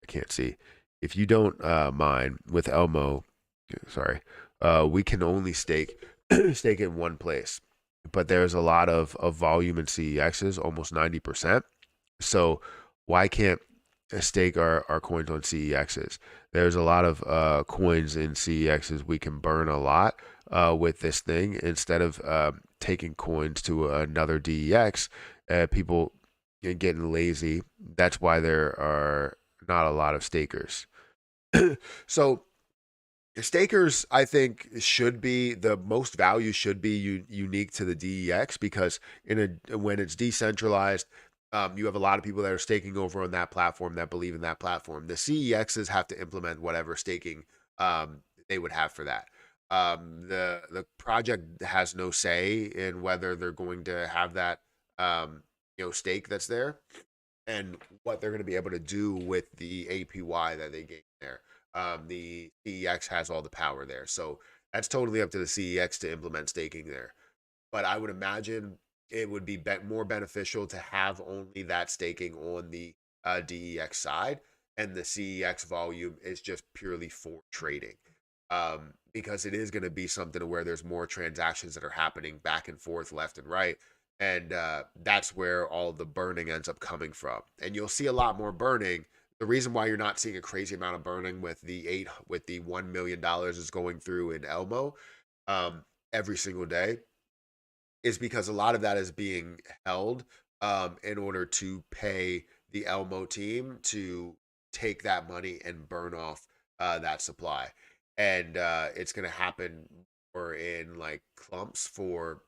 I can't see. If you don't mind, with Elmo, sorry, we can only stake stake in one place, but there's a lot of volume in CEXs, almost 90%. So why can't stake our coins on CEXs? There's a lot of coins in CEXs. We can burn a lot with this thing instead of taking coins to another DEX. People getting lazy. That's why there are not a lot of stakers. So stakers, I think, should be the most value should be unique to the DEX because when it's decentralized, you have a lot of people that are staking over on that platform that believe in that platform. The CEXs have to implement whatever staking they would have for that. The project has no say in whether they're going to have that stake that's there and what they're going to be able to do with the APY that they gain there. The CEX has all the power there, so that's totally up to the CEX to implement staking there. But I would imagine it would be more beneficial to have only that staking on the DEX side, and the CEX volume is just purely for trading. Because it is going to be something where there's more transactions that are happening back and forth, left and right, and that's where all the burning ends up coming from. And you'll see a lot more burning. The reason why you're not seeing a crazy amount of burning with the $1 million is going through in Elmo every single day is because a lot of that is being held in order to pay the Elmo team to take that money and burn off that supply. And it's going to happen more in like clumps for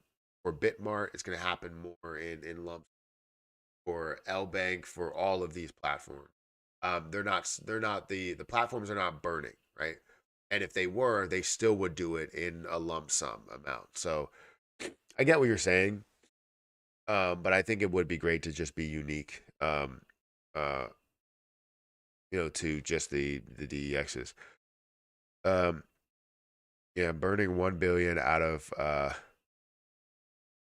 Bitmart. It's going to happen more in lumps for L Bank for all of these platforms. They're not the platforms are not burning, right? And if they were, they still would do it in a lump sum amount. So I get what you're saying, but I think it would be great to just be unique, uh, to just the DEXs. Um, yeah, burning 1 billion out of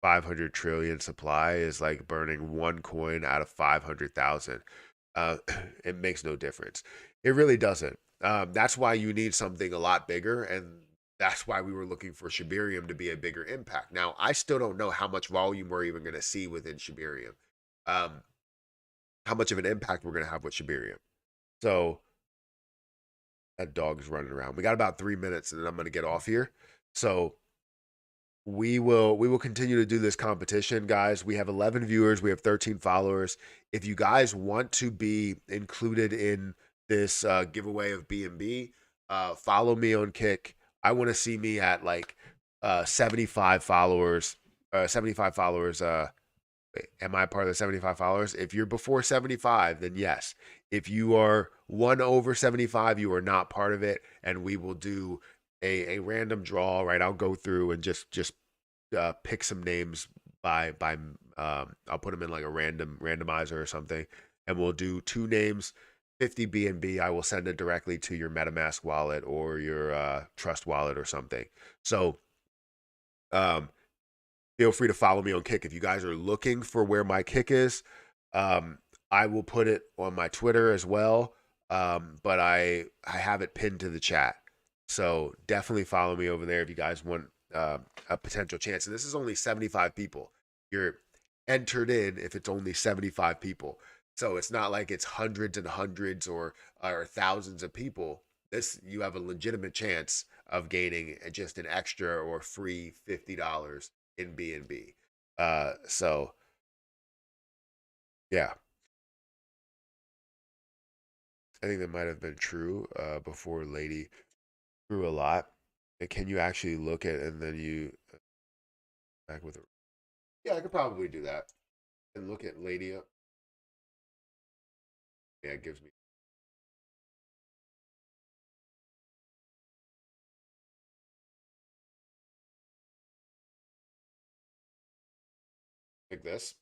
500 trillion supply is like burning one coin out of 500,000. Uh, it makes no difference. It really doesn't. That's why you need something a lot bigger, and that's why we were looking for Shibarium to be a bigger impact. Now, I still don't know how much volume we're even going to see within Shibarium, um, how much of an impact we're going to have with Shibarium. So that dog's running around. We got about 3 minutes, and then I'm going to get off here. So we will continue to do this competition, guys. We have 11 viewers, we have 13 followers. If you guys want to be included in this giveaway of B&B, follow me on Kick. I want to see me at like 75 followers. 75 followers. Am I part of the 75 followers? If you're before 75, then yes. If you are one over 75, you are not part of it, and we will do a random draw. Right, I'll go through and just pick some names by I'll put them in like a randomizer or something, and we'll do two names, 50 BNB. I will send it directly to your MetaMask wallet or your Trust wallet or something. So um, feel free to follow me on Kick if you guys are looking for where my Kick is. Um, I will put it on my Twitter as well, but I have it pinned to the chat. So definitely follow me over there if you guys want a potential chance. And this is only 75 people. You're entered in if it's only 75 people. So it's not like it's hundreds and hundreds or thousands of people. This you have a legitimate chance of gaining just an extra or free $50 in BNB. So yeah, I think that might have been true before Lady grew a lot. And can you actually look at and then you back with it? Yeah, I could probably do that and look at Lady up. Yeah, it gives me like this.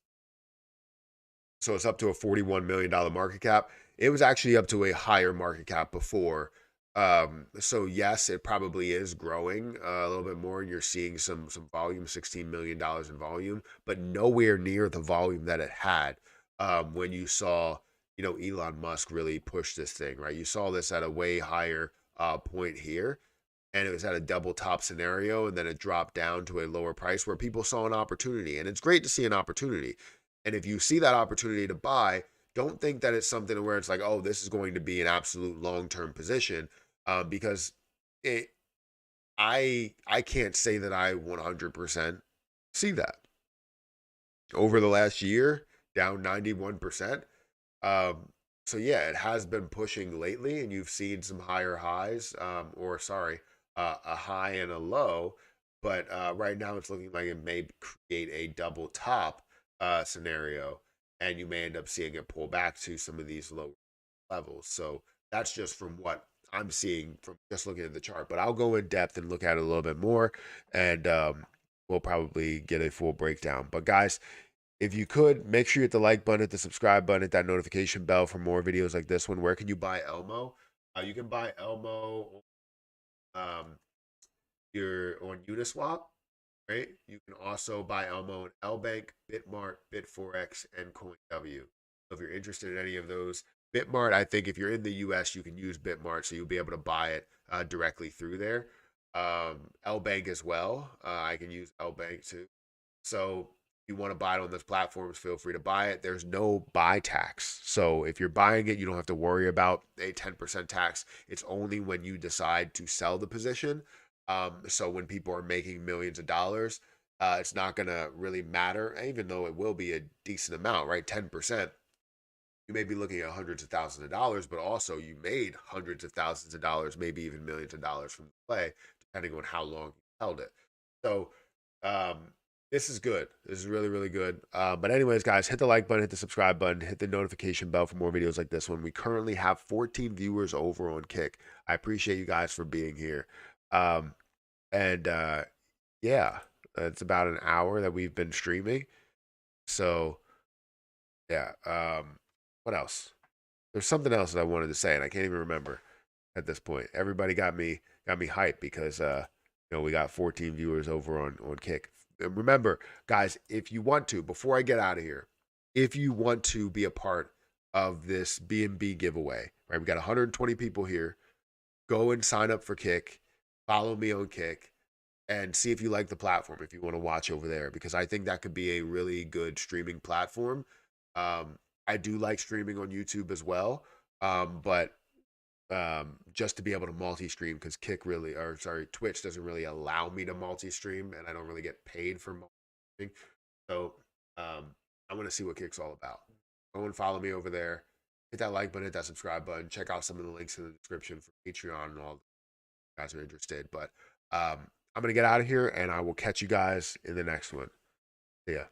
So it's up to a $41 million market cap. It was actually up to a higher market cap before. So yes, it probably is growing a little bit more, and you're seeing some volume, $16 million in volume, but nowhere near the volume that it had when you saw, Elon Musk really push this thing, right? You saw this at a way higher point here, and it was at a double top scenario, and then it dropped down to a lower price where people saw an opportunity, and it's great to see an opportunity. And if you see that opportunity to buy, don't think that it's something where it's like, oh, this is going to be an absolute long term position, because it, I can't say that I 100% see that over the last year, down 91%. Um, so yeah, it has been pushing lately, and you've seen some higher highs, or sorry, a high and a low. But right now, it's looking like it may create a double top scenario, and you may end up seeing it pull back to some of these low levels. So that's just from what I'm seeing from just looking at the chart. But I'll go in depth and look at it a little bit more, and we'll probably get a full breakdown. But guys, if you could, make sure you hit the like button, hit the subscribe button, hit that notification bell for more videos like this one. Where can you buy Elmo? You can buy Elmo. Um, you're on Uniswap, right? You can also buy Elmo on Lbank, Bitmart, Bitforex, and CoinW. So if you're interested in any of those, Bitmart, I think if you're in the US, you can use Bitmart, so you'll be able to buy it directly through there. Lbank as well. I can use Lbank too. So if you want to buy it on those platforms, feel free to buy it. There's no buy tax. So if you're buying it, you don't have to worry about a 10% tax. It's only when you decide to sell the position. So when people are making millions of dollars, it's not going to really matter, even though it will be a decent amount, right? 10%. You may be looking at hundreds of thousands of dollars, but also you made hundreds of thousands of dollars, maybe even millions of dollars from the play, depending on how long you held it. So um, this is good. This is really, really good. But anyways, guys, hit the like button, hit the subscribe button, hit the notification bell for more videos like this one. We currently have 14 viewers over on Kick. I appreciate you guys for being here. Um, and yeah, it's about an hour that we've been streaming. So yeah. What else? There's something else that I wanted to say, and I can't even remember at this point. Everybody got me hyped because we got 14 viewers over on Kick. And remember, guys, if you want to, before I get out of here, if you want to be a part of this B&B giveaway, right? We got 120 people here. Go and sign up for Kick. Follow me on Kick and see if you like the platform if you want to watch over there, because I think that could be a really good streaming platform. I do like streaming on YouTube as well, but just to be able to multi-stream, because Kick really, or sorry, Twitch doesn't really allow me to multi-stream, and I don't really get paid for multi-streaming. So I want to see what Kick's all about. Go and follow me over there. Hit that like button, hit that subscribe button. Check out some of the links in the description for Patreon and all you guys are interested. But I'm gonna get out of here, and I will catch you guys in the next one. See ya.